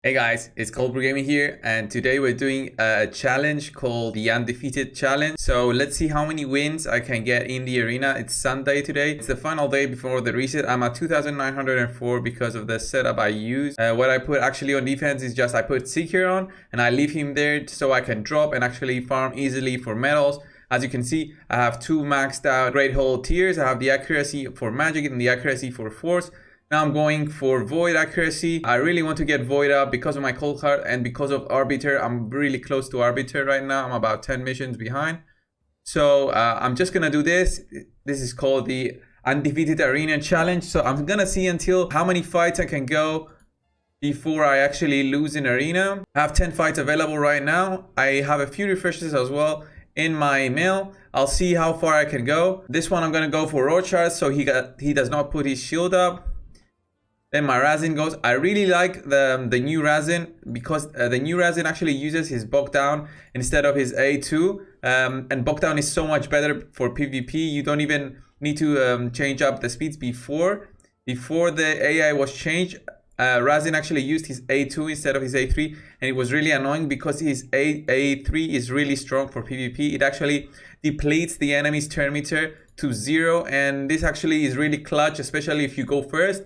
Hey guys, it's Brew Gaming here, and today we're doing a challenge called the Undefeated Challenge. So let's see how many wins I can get in the arena. It's Sunday today. It's the final day before the reset. I'm at 2,904 because of the setup I use. What I put actually on defense is just I put Seeker on and I leave him there so I can drop and actually farm easily for medals. As you can see, I have two maxed out Great Hole tiers. I have the accuracy for magic and the accuracy for force. Now I'm going for Void accuracy. I really want to get Void up because of my cold card and because of Arbiter. I'm really close to Arbiter right now. I'm about 10 missions behind. So I'm just gonna do this. This is called the Undefeated Arena Challenge. So I'm gonna see until how many fights I can go before I actually lose in arena. I have 10 fights available right now. I have a few refreshes as well in my mail. I'll see how far I can go. This one I'm gonna go for Rochard so he does not put his shield up. Then my Razin goes. I really like the new Razin because the new Razin actually uses his Bogdown instead of his A2. And Bogdown is so much better for PvP. You don't even need to change up the speeds before the AI was changed. Razin actually used his A2 instead of his A3, and it was really annoying because his A3 is really strong for PvP. It actually depletes the enemy's turn meter to 0, and this actually is really clutch, especially if you go first.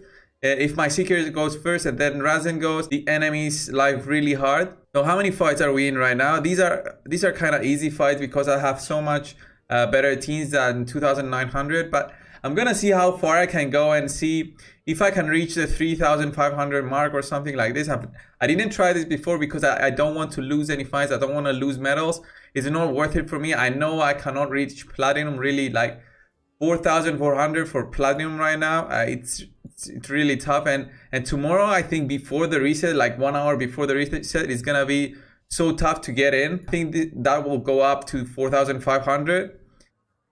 If my Seeker goes first and then Razin goes, the enemy's life really hard. So how many fights are we in right now? These are kind of easy fights because I have so much better teams than 2,900. But I'm gonna see how far I can go and see if I can reach the 3,500 mark or something like this. I didn't try this before because I don't want to lose any fights. I don't want to lose medals. It's not worth it for me. I know I cannot reach platinum really, like 4,400 for platinum right now. It's really tough, and tomorrow I think before the reset, like 1 hour before the reset, it's gonna be so tough to get in. I think that will go up to 4,500,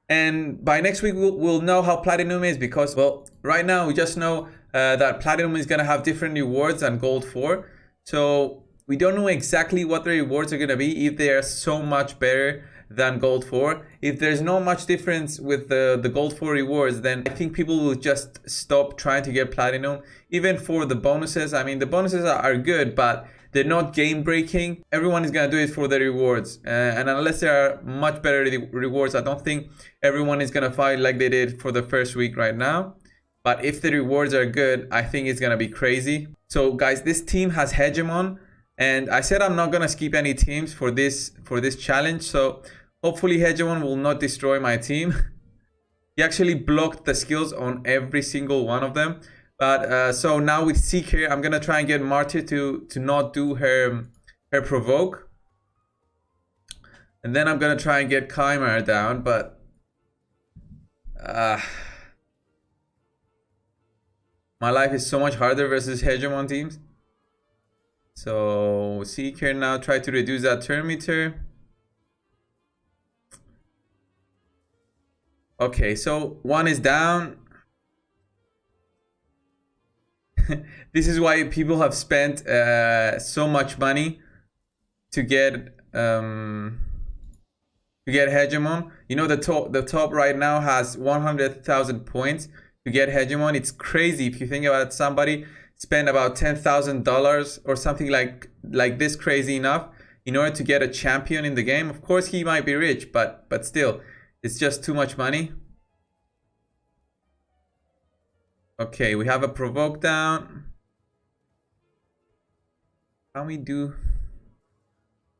and by next week we'll know how platinum is, because well, right now we just know that platinum is gonna have different rewards than gold 4, so we don't know exactly what the rewards are gonna be, if they are so much better than gold 4. If there's not much difference with the gold 4 rewards, then I think people will just stop trying to get platinum. Even for the bonuses, I mean, the bonuses are good, but they're not game breaking. Everyone is gonna do it for the rewards, and unless there are much better rewards, I don't think everyone is gonna fight like they did for the first week right now. But if the rewards are good, I think it's gonna be crazy. So guys, this team has Hegemon, and I said I'm not gonna skip any teams for this challenge, so hopefully Hegemon will not destroy my team. He actually blocked the skills on every single one of them. But so now with Seeker, I'm gonna try and get Martyr to not do her provoke. And then I'm gonna try and get Chimera down, but my life is so much harder versus Hegemon teams. So Seeker now try to reduce that turn meter. Okay, so one is down. This is why people have spent so much money to get Hegemon. You know, the top right now has 100,000 points to get Hegemon. It's crazy if you think about it. Somebody spend about $10,000 or something like this, crazy enough, in order to get a champion in the game. Of course, he might be rich, but still, it's just too much money. Okay, we have a provoke down. How we do?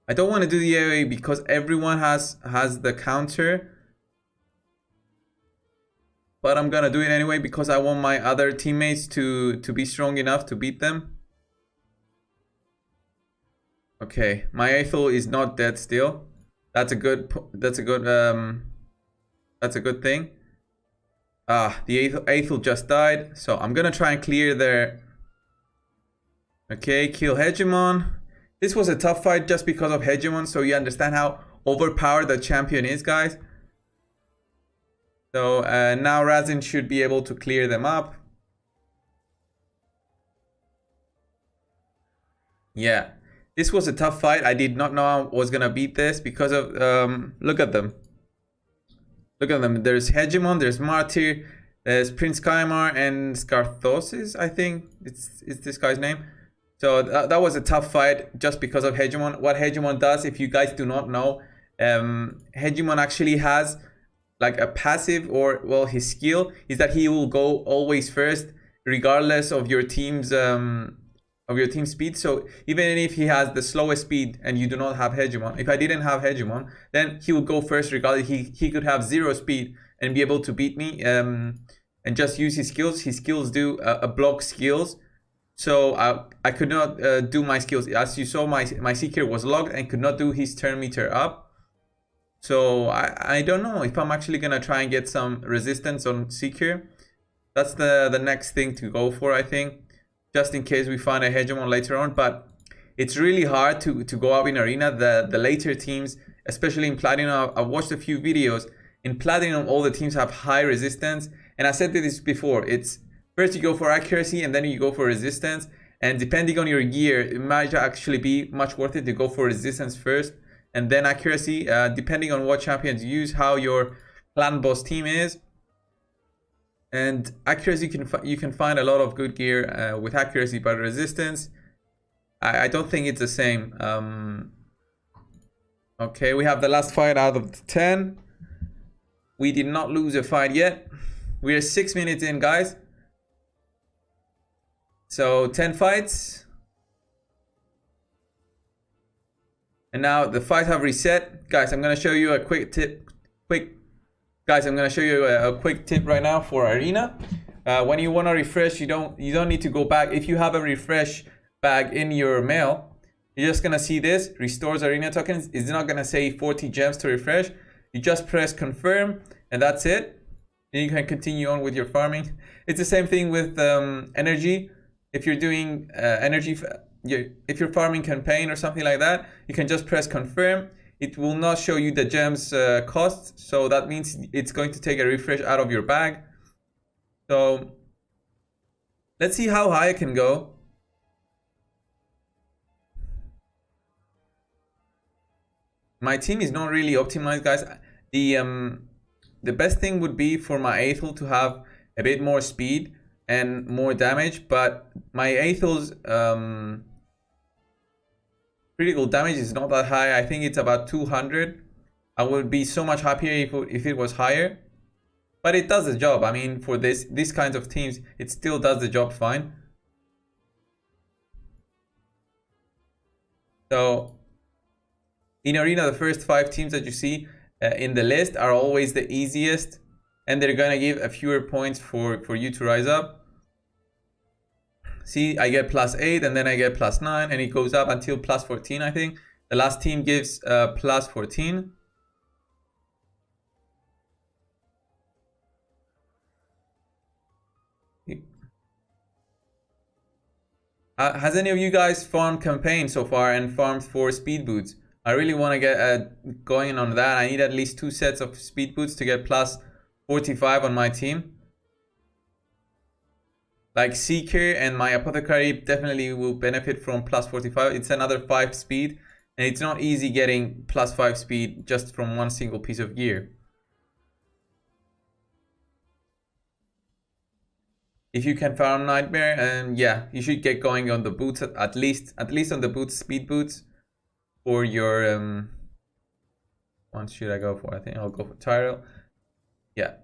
I don't want to do the AoE because everyone has the counter. But I'm gonna do it anyway because I want my other teammates to be strong enough to beat them. Okay, my Aethel is not dead still. That's a good thing. The Aethel just died, so I'm gonna try and clear their... Okay, kill Hegemon. This was a tough fight just because of Hegemon, so you understand how overpowered the champion is, guys. So now Razin should be able to clear them up. Yeah, this was a tough fight. I did not know I was gonna beat this because of look at them. Look at them. There's Hegemon, there's Martyr, there's Prince Kaimar and Scarthosis, I think it's this guy's name. So that was a tough fight just because of Hegemon. What Hegemon does, if you guys do not know, Hegemon actually has like a passive, or well, his skill is that he will go always first regardless of your team's speed. So even if he has the slowest speed and you do not have Hegemon, if I didn't have Hegemon, then he would go first regardless. He could have 0 speed and be able to beat me, and just use his skills. His skills do a block skills. So I could not do my skills. As you saw, my Seeker was locked and could not do his turn meter up. So I don't know if I'm actually gonna try and get some resistance on Seeker. That's the next thing to go for, I think, just in case we find a Hegemon later on. But it's really hard to go up in Arena. The later teams, especially in Platinum, I've watched a few videos. In Platinum, all the teams have high resistance. And I said this before, it's first you go for accuracy and then you go for resistance. And depending on your gear, it might actually be much worth it to go for resistance first and then accuracy, depending on what champions you use, how your clan boss team is. And accuracy, you can find a lot of good gear with accuracy, but resistance, I don't think it's the same. Okay, we have the last fight out of the 10. We did not lose a fight yet. We are 6 minutes in, guys. So 10 fights. And now the fights have reset. Guys, I'm gonna show you a quick tip. Guys, I'm gonna show you a quick tip right now for Arena. When you wanna refresh, you don't need to go back. If you have a refresh bag in your mail, you're just gonna see this, restores Arena tokens. It's not gonna say 40 gems to refresh. You just press confirm and that's it. And you can continue on with your farming. It's the same thing with energy. If you're doing energy, if you're farming campaign or something like that, you can just press confirm. It will not show you the gems cost, so that means it's going to take a refresh out of your bag. So let's see how high I can go. My team is not really optimized, guys. The best thing would be for my Aethel to have a bit more speed and more damage, but my Aethel's critical damage is not that high. I think it's about 200. I would be so much happier if it was higher, but it does the job. I mean, for these kinds of teams, it still does the job fine. So in Arena, the first 5 teams that you see in the list are always the easiest, and they're gonna give a fewer points for you to rise up. See, I get +8 and then I get +9 and it goes up until +14, I think. The last team gives +14. Has any of you guys farmed campaign so far and farmed for speed boots? I really want to get going on that. I need at least 2 sets of speed boots to get +45 on my team. Like Seeker and my Apothecary definitely will benefit from +45. It's another 5 speed, and it's not easy getting +5 speed just from one single piece of gear. If you can farm Nightmare, and yeah, you should get going on the boots at least on the boots, speed boots, for your what should I go for? I think I'll go for Tyrell. Yeah.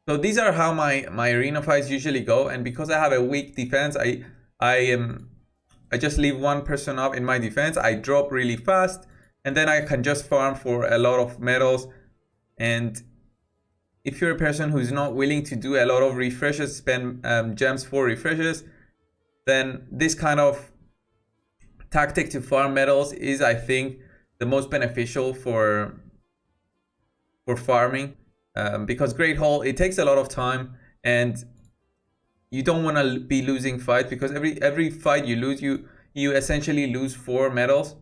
So these are how my arena fights usually go, and because I have a weak defense, I just leave one person up in my defense. I drop really fast, and then I can just farm for a lot of medals. And if you're a person who's not willing to do a lot of refreshes, spend gems for refreshes, then this kind of tactic to farm medals is, I think, the most beneficial for farming. Because Great Hall, it takes a lot of time, and you don't want to be losing fights, because every fight you lose, you essentially lose 4 medals,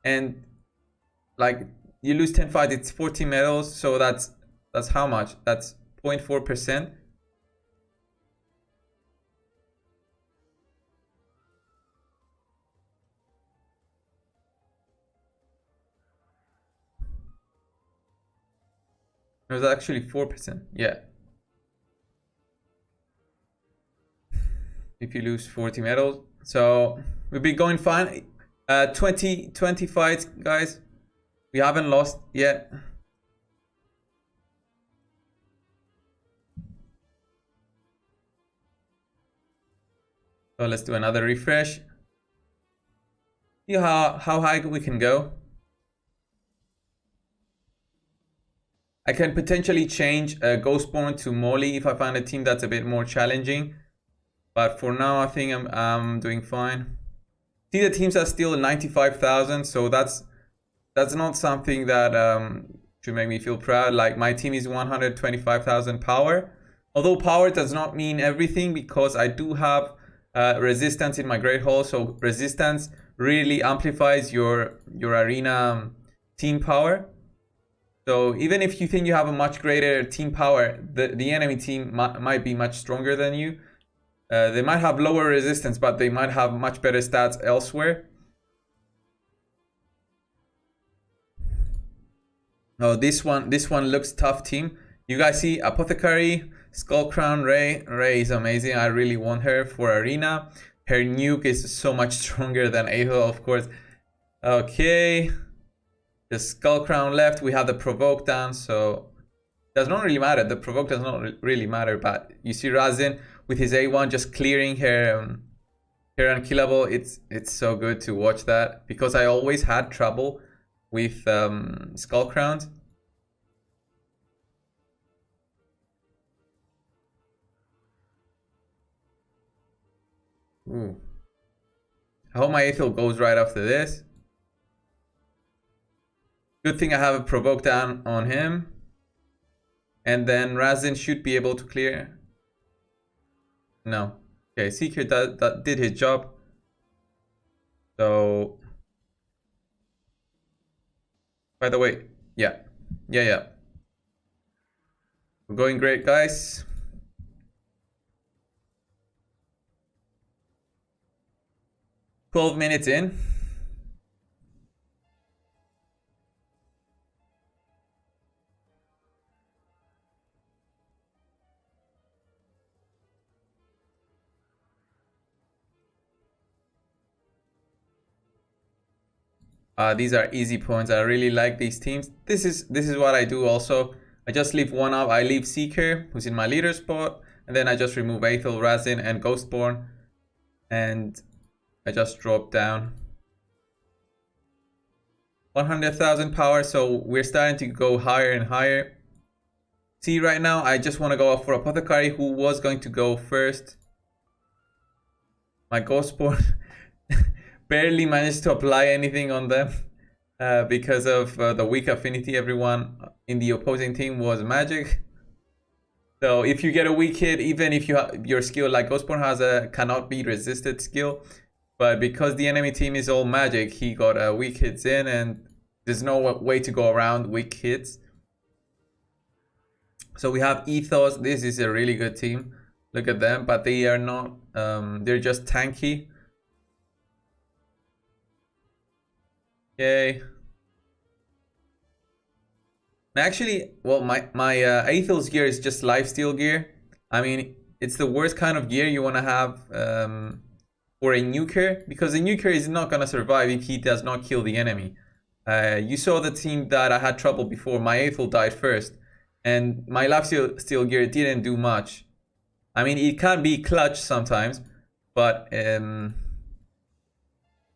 and like you lose 10 fights, it's 40 medals. So that's how much? That's 0.4%. It was actually 4%. Yeah. if you lose 40 medals. So we've been going fine. 20 fights, guys. We haven't lost yet. So let's do another refresh. See how high we can go. I can potentially change Ghostborn to Moly if I find a team that's a bit more challenging. But for now, I think I'm doing fine. See, the teams are still 95,000, so that's not something that should make me feel proud. Like, my team is 125,000 power. Although power does not mean everything, because I do have resistance in my Great Hall. So resistance really amplifies your arena team power. So even if you think you have a much greater team power, the enemy team might be much stronger than you. They might have lower resistance, but they might have much better stats elsewhere. Oh, this one looks tough, team. You guys see Apothecary, Skullcrown, Ray. Ray is amazing. I really want her for arena. Her nuke is so much stronger than Aethel, of course. Okay. The Skullcrown left. We have the Provoke down, so it does not really matter. The Provoke does not really matter, but you see Razin with his A1 just clearing her unkillable. It's so good to watch that, because I always had trouble with Skullcrowns. Ooh. I hope my Aethel goes right after this. Good thing I have a Provoke down on him. And then Razin should be able to clear. No. Okay, Seeker that did his job. So, by the way, yeah. We're going great, guys. "12 minutes in. These are easy points. I really like these teams. This is what I do also. I just leave one up. I leave Seeker, who's in my leader spot, and then I just remove Aethel, Razin, and Ghostborn, and I just drop down. 100,000 power, so we're starting to go higher and higher. See, right now, I just want to go up for Apothecary, who was going to go first. My Ghostborn barely managed to apply anything on them because of the weak affinity. Everyone in the opposing team was magic. So if you get a weak hit, even if your skill, like Ghostborn has a cannot be resisted skill, but because the enemy team is all magic, he got weak hits in, and there's no way to go around weak hits. So we have Ethos. This is a really good team. Look at them, but they are not, they're just tanky. Okay. Actually, well, my Aethel's gear is just lifesteal gear. I mean, it's the worst kind of gear you want to have for a nuker, because a nuker is not going to survive if he does not kill the enemy. You saw the team that I had trouble before. My Aethel died first, and my lifesteal gear didn't do much. I mean, it can be clutch sometimes, but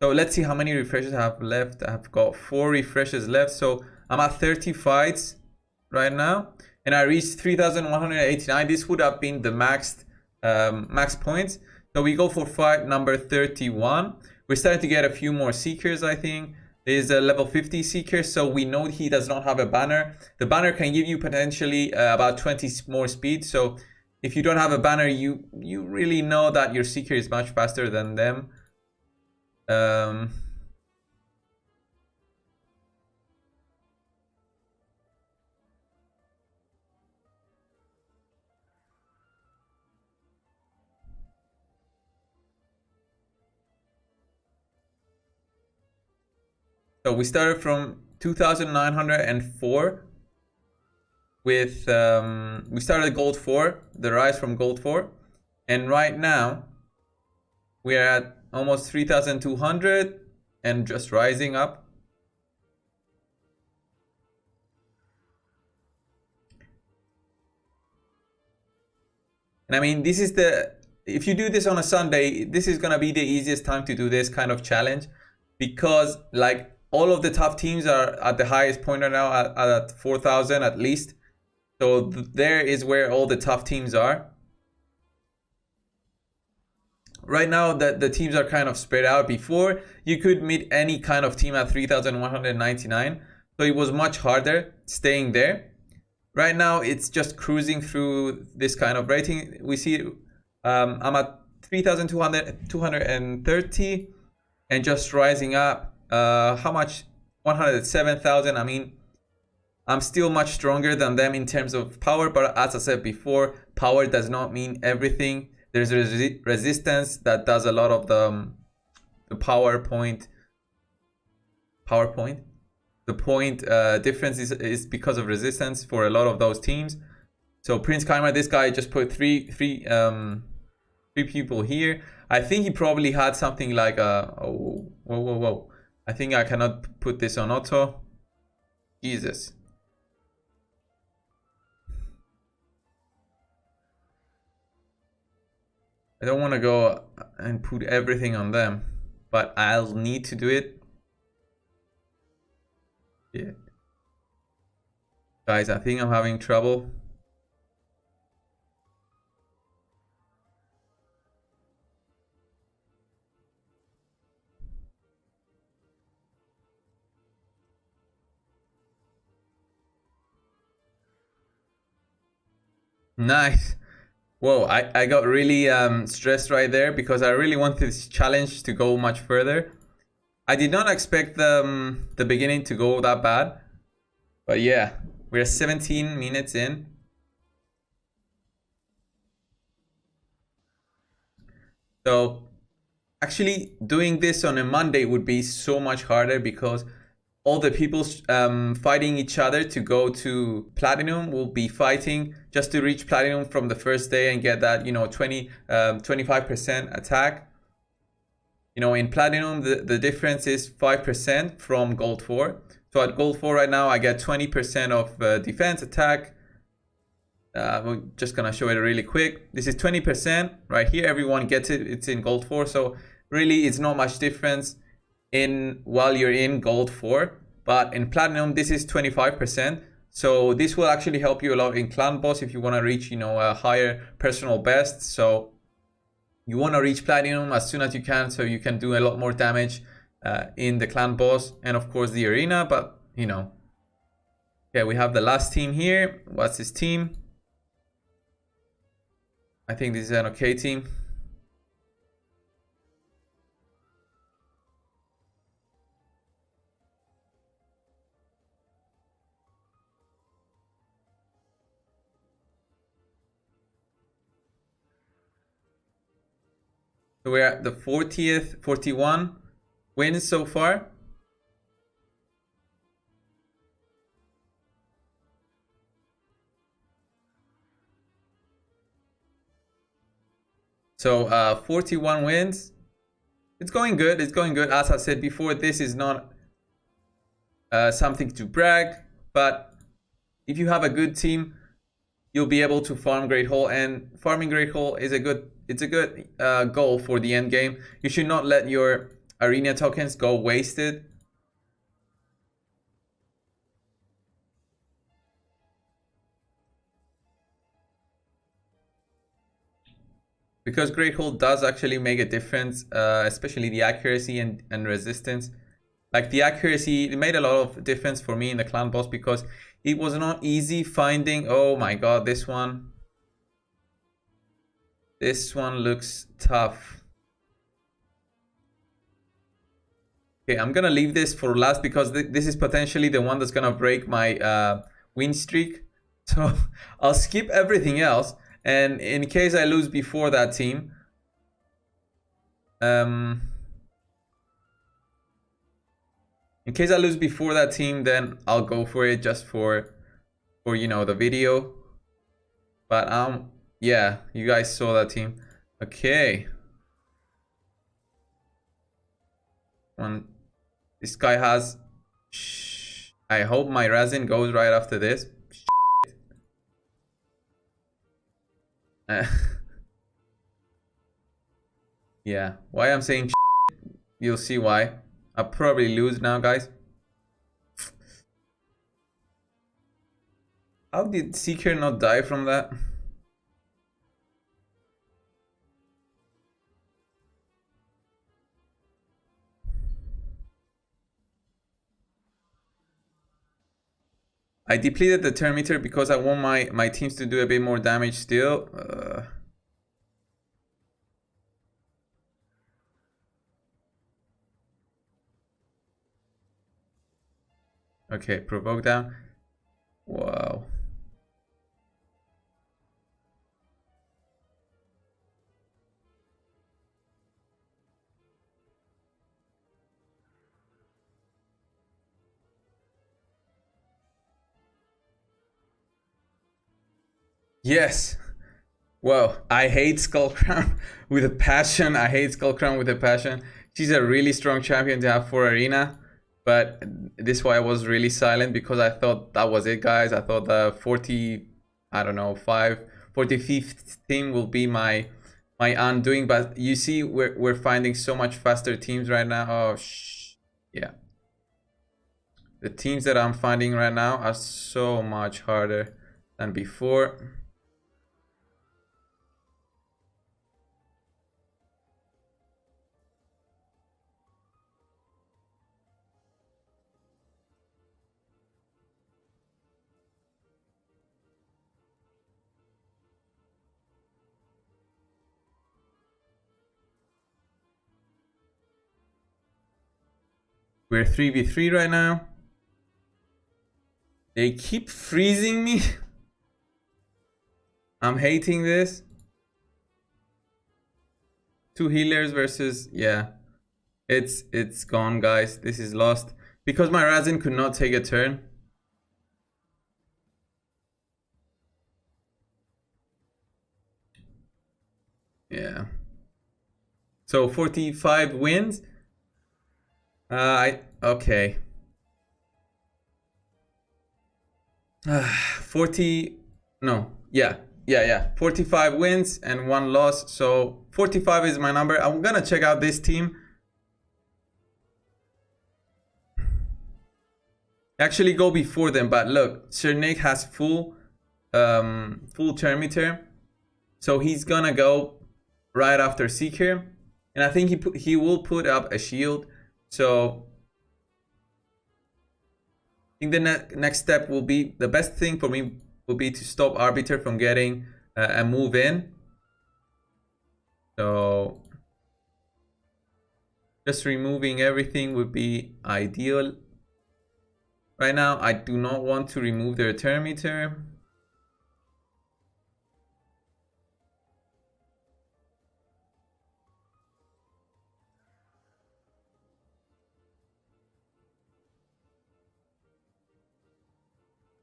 so let's see how many refreshes I have left. I've got 4 refreshes left, so I'm at 30 fights right now, and I reached 3,189. This would have been the max points. So we go for fight number 31. We're starting to get a few more Seekers, I think. There's a level 50 Seeker, so we know he does not have a banner. The banner can give you potentially about 20 more speed. So if you don't have a banner, you really know that your Seeker is much faster than them. So we started from 2,904 with, we started gold 4, the rise from gold 4. And right now, We're at almost 3,200 and just rising up. And I mean, this is if you do this on a Sunday, this is gonna be the easiest time to do this kind of challenge, because like all of the top teams are at the highest point right now at 4,000 at least. So there is where all the tough teams are. Right now, the teams are kind of spread out. Before, you could meet any kind of team at 3,199. So it was much harder staying there. Right now, it's just cruising through this kind of rating. We see I'm at 3,230 and just rising up. How much? 107,000. I mean, I'm still much stronger than them in terms of power, but as I said before, power does not mean everything. There's resistance that does a lot of the PowerPoint. The point difference is because of resistance for a lot of those teams. So Prince Kaimer, this guy just put three people here. I think he probably had something like whoa. I think I cannot put this on auto. Jesus. I don't want to go and put everything on them, but I'll need to do it. Yeah. Guys, I think I'm having trouble. Nice. Whoa, I got really stressed right there because I really want this challenge to go much further. I did not expect the beginning to go that bad. But yeah, we're 17 minutes in. So actually doing this on a Monday would be so much harder because all the people fighting each other to go to platinum will be fighting just to reach platinum from the first day and get that, 25% attack. In platinum, the difference is 5% from gold 4. So at gold 4 right now, I get 20% of defense attack. We're just gonna show it really quick. This is 20% right here. Everyone gets it. It's in gold 4. So really, it's not much difference while you're in gold 4, but in platinum this is 25%. So this will actually help you a lot in clan boss if you want to reach a higher personal best. So you want to reach platinum as soon as you can, so you can do a lot more damage in the clan boss and of course the arena. But okay, we have the last team here. What's this team? I think this is an okay team. So we're at the 40th, 41 wins so far. So 41 wins. It's going good. It's going good. As I said before, this is not something to brag, but if you have a good team, you'll be able to farm Great Hall, and farming Great Hall is a good goal for the end game. You should not let your arena tokens go wasted. Because Great Hall does actually make a difference, especially the accuracy and resistance. Like the accuracy, it made a lot of difference for me in the clan boss because it was not easy finding. Oh my god, this one looks tough. Okay, I'm gonna leave this for last because this is potentially the one that's gonna break my win streak. So I'll skip everything else, and in case I lose before that team, then I'll go for it just for the video. But yeah, you guys saw that team. Okay. One. This guy has... Shh. I hope my resin goes right after this. Yeah. Why I'm saying you'll see why. I'll probably lose now, guys. How did Seeker not die from that? I depleted the turn meter because I want my teams to do a bit more damage still. Okay, provoke down. Wow. Yes. Well, I hate Skullcrown with a passion. I hate Skullcrown with a passion. She's a really strong champion to have for Arena. But this is why I was really silent, because I thought that was it, guys. I thought the 45th team will be my undoing. But you see, we're finding so much faster teams right now. Oh, yeah. The teams that I'm finding right now are so much harder than before. We're 3v3 right now. They keep freezing me. I'm hating this. 2 healers versus, yeah. It's gone, guys. This is lost. Because my Razin could not take a turn. Yeah. So 45 wins. Okay. 45 wins and 1 loss. So 45 is my number. I'm gonna check out this team. Actually go before them, but look, Snake has full turn meter. So he's gonna go right after Seeker. And I think he will put up a shield. So I think the next step will be, the best thing for me will be to stop Arbiter from getting a move in. So just removing everything would be ideal. Right now, I do not want to remove their turn meter.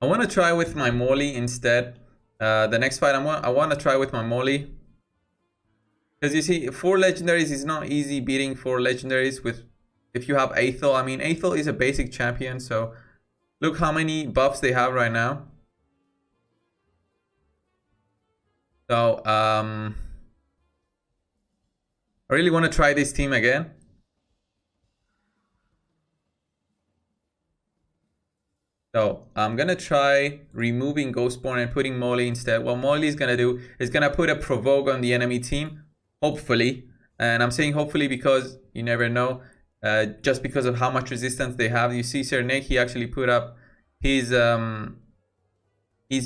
I want to try with my Moly instead. The next fight I want to try with my Moly. Because you see, 4 legendaries is not easy beating 4 legendaries with, if you have Aethel. I mean, Aethel is a basic champion, so look how many buffs they have right now. So, I really want to try this team again. So I'm gonna try removing Ghostborn and putting Moly instead. What Moly is gonna do is gonna put a provoke on the enemy team, hopefully. And I'm saying hopefully because you never know. Just because of how much resistance they have. You see Snake, he actually put up his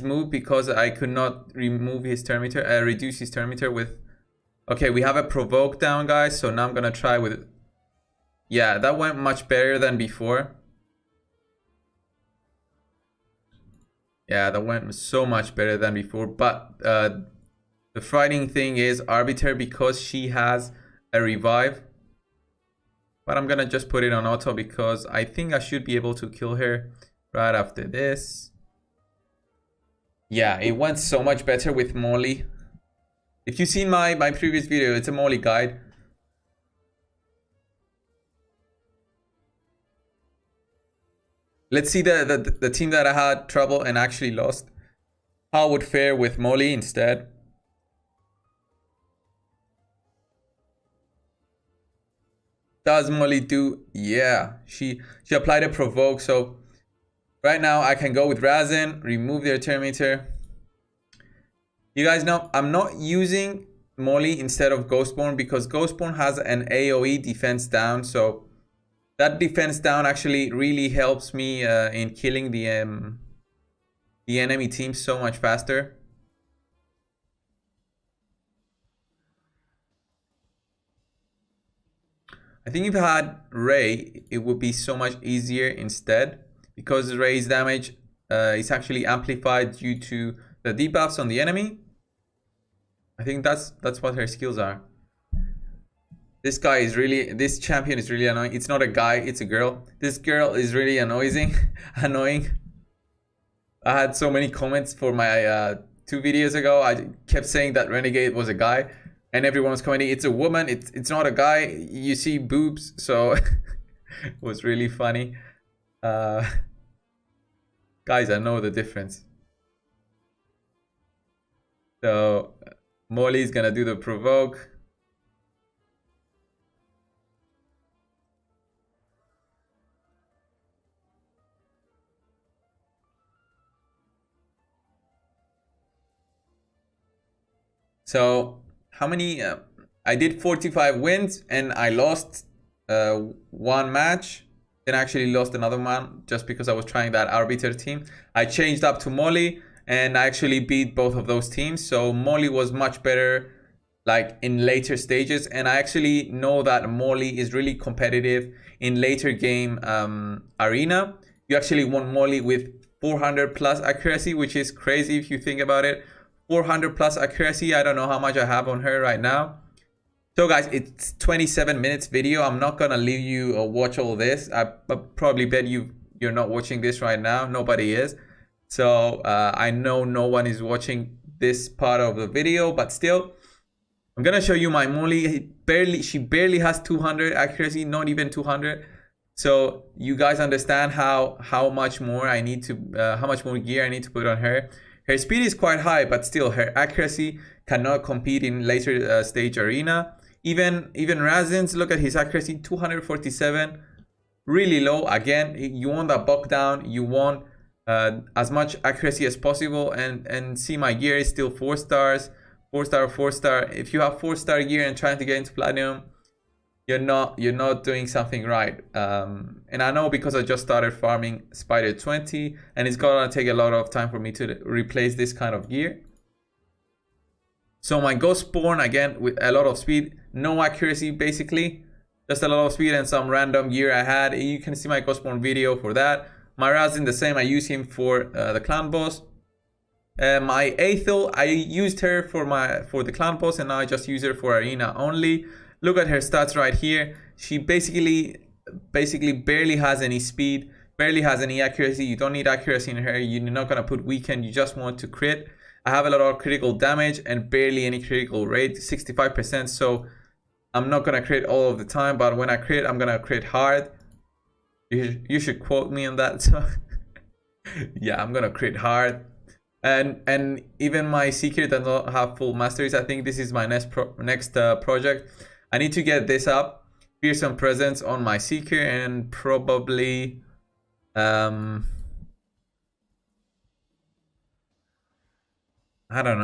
move because I could not remove his turn meter, reduce his turn meter with. Okay, we have a provoke down, guys. So now I'm gonna try with. Yeah, that went much better than before. Yeah, that went so much better than before. But the frightening thing is Arbiter, because she has a revive. But I'm gonna just put it on auto because I think I should be able to kill her right after this. Yeah, it went so much better with Moly. If you've seen my previous video, it's a Moly guide. Let's see the team that I had trouble and actually lost. How would fare with Moly instead. Does Moly do? Yeah, she applied a provoke. So right now I can go with Razin, remove their Terminator. You guys know I'm not using Moly instead of Ghostborn because Ghostborn has an AoE defense down. So that defense down actually really helps me in killing the enemy team so much faster. I think if I had Ray, it would be so much easier instead because Ray's damage is actually amplified due to the debuffs on the enemy. I think that's what her skills are. This champion is really annoying. It's not a guy, it's a girl. This girl is really annoying. I had so many comments for my 2 videos ago. I kept saying that Renegade was a guy. And everyone was commenting, it's a woman, it's not a guy, you see boobs, so it was really funny. Guys, I know the difference. So, Moly's gonna do the provoke. So, how many I did 45 wins and I lost 1 match, then actually lost another one just because I was trying that arbiter team. I changed up to Moly and I actually beat both of those teams. So Moly was much better like in later stages, and I actually know that Moly is really competitive in later game arena. You actually want Moly with 400 plus accuracy, which is crazy if you think about it. 400 plus accuracy. I don't know how much I have on her right now. So guys, it's 27 minutes video. I'm not gonna leave you watch all this. I probably bet you're not watching this right now. Nobody is. So I know no one is watching this part of the video, but still, I'm gonna show you my Moly. She barely has 200 accuracy, not even 200. So you guys understand how much more I need to, how much more gear I need to put on her. Her speed is quite high, but still her accuracy cannot compete in later stage arena. Even Razin's, look at his accuracy, 247, really low. Again, you want that buck down, you want as much accuracy as possible, and see my gear is still 4 stars, 4 star, 4 star. If you have 4-star gear and trying to get into platinum, you're not doing something right. And I know because I just started farming Spider 20 and it's gonna take a lot of time for me to replace this kind of gear. So my Ghostborn, again, with a lot of speed, no accuracy basically, just a lot of speed and some random gear I had. You can see my Ghostborn video for that. My Razin the same, I use him for the clan boss. My Aethel, I used her for the clan boss, and now I just use her for arena only. Look at her stats right here. She basically barely has any speed, barely has any accuracy. You don't need accuracy in her. You're not gonna put weaken. You just want to crit. I have a lot of critical damage and barely any critical rate, 65%. So I'm not gonna crit all of the time, but when I crit, I'm gonna crit hard. You should quote me on that. So yeah, I'm gonna crit hard. And even my Seeker does not have full masteries. I think this is my next project. I need to get this up, fearsome presence on my Seeker, and probably I don't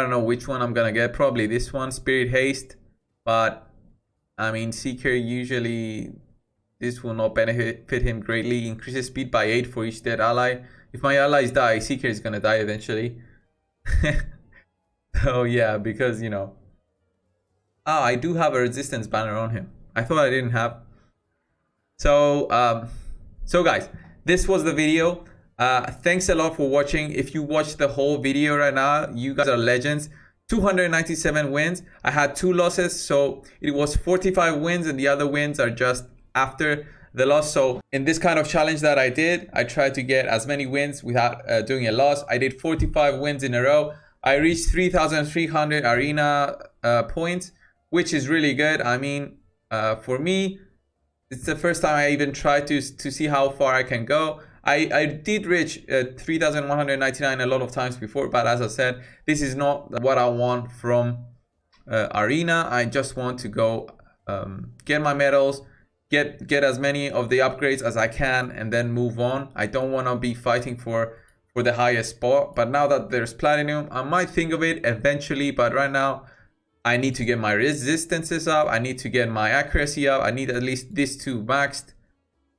know which one I'm gonna get. Probably this one, Spirit Haste, but I mean Seeker usually this will not benefit him greatly. Increases speed by 8 for each dead ally. If my allies die, Seeker is gonna die eventually. Oh yeah, because you know. Oh, I do have a resistance banner on him. I thought I didn't have. So guys, this was the video. Thanks a lot for watching. If you watched the whole video right now, you guys are legends. 297 wins. I had 2 losses, so it was 45 wins, and the other wins are just after the loss. So in this kind of challenge that I did, I tried to get as many wins without doing a loss. I did 45 wins in a row. I reached 3,300 arena points, which is really good. I mean, for me, It's the first time I even tried to see how far I can go. I did reach 3,199 a lot of times before, but as I said, this is not what I want from Arena. I just want to go get my medals, get as many of the upgrades as I can, and then move on. I don't want to be fighting for the highest spot, but now that there's platinum, I might think of it eventually, but right now I need to get my resistances up, I need to get my accuracy up, I need at least these two maxed.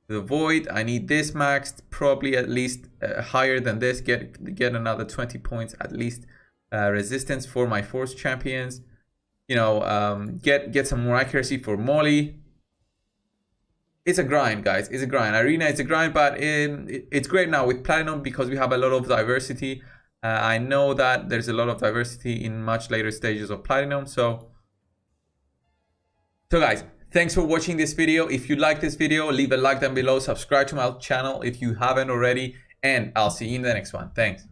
The void, I need this maxed, probably at least higher than this, get another 20 points at least resistance for my force champions. You know, get some more accuracy for Moly. It's a grind, guys. It's a grind. Arena, it's a grind, but it's great now with platinum because we have a lot of diversity. I know that there's a lot of diversity in much later stages of platinum. So guys, thanks for watching this video. If you like this video, leave a like down below. Subscribe to my channel if you haven't already, and I'll see you in the next one. Thanks.